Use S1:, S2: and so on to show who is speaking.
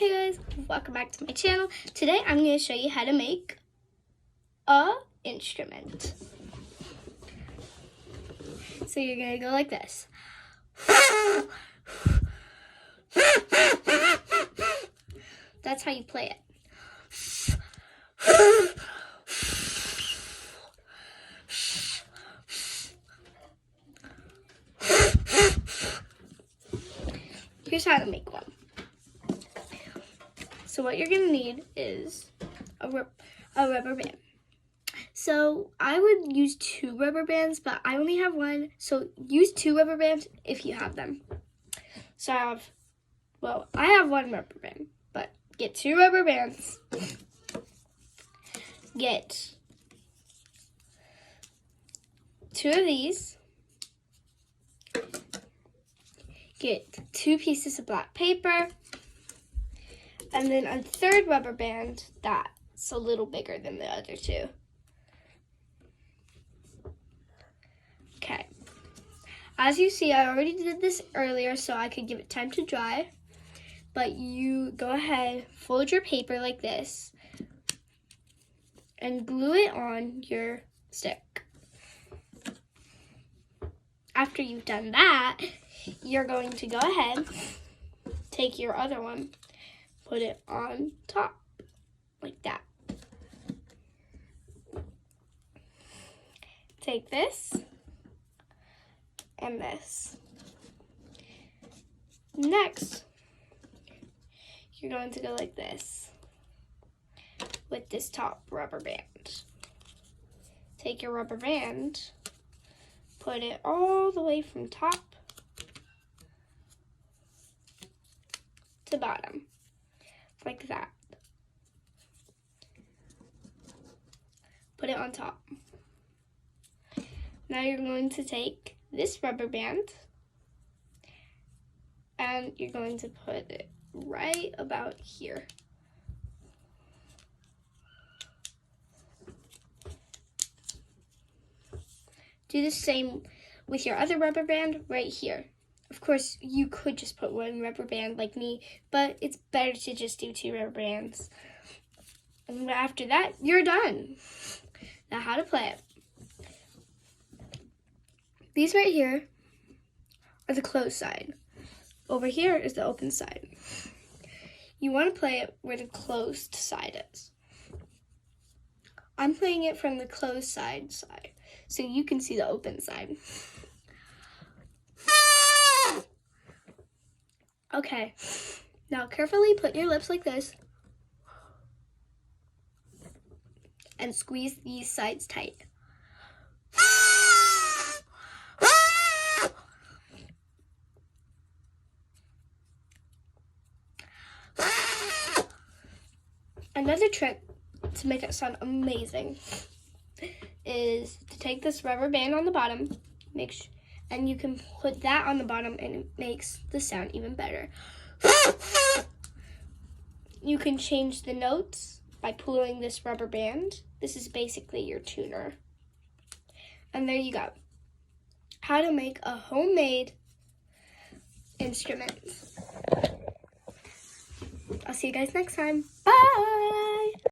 S1: Hey guys, welcome back to my channel. Today I'm going to show you how to make a instrument. So you're going to go like this. That's how you play it. Here's how to make one. So what you're going to need is a rubber band. So I would use 2 rubber bands, but I only have 1. So use 2 rubber bands if you have them. So I have 1 rubber band, but get 2 rubber bands. Get 2 of these. Get 2 pieces of black paper. And then a 3rd rubber band that's a little bigger than the other 2. Okay. As you see, I already did this earlier so I could give it time to dry. But you go ahead, fold your paper like this, and glue it on your stick. After you've done that, you're going to go ahead, take your other one, put it on top, like that. Take this and this. Next, you're going to go like this with this top rubber band. Take your rubber band, put it all the way from top to bottom. Like that. Put it on top. Now you're going to take this rubber band and you're going to put it right about here. Do the same with your other rubber band right here. Of course, you could just put 1 rubber band like me, but it's better to just do 2 rubber bands. And after that, you're done. Now, how to play it. These right here are the closed side. Over here is the open side. You want to play it where the closed side is. I'm playing it from the closed side, so you can see the open side. Okay, now carefully put your lips like this and squeeze these sides tight. Another trick to make it sound amazing is to take this rubber band on the bottom, and you can put that on the bottom and it makes the sound even better. You can change the notes by pulling this rubber band. This is basically your tuner. And there you go. How to make a homemade instrument. I'll see you guys next time. Bye!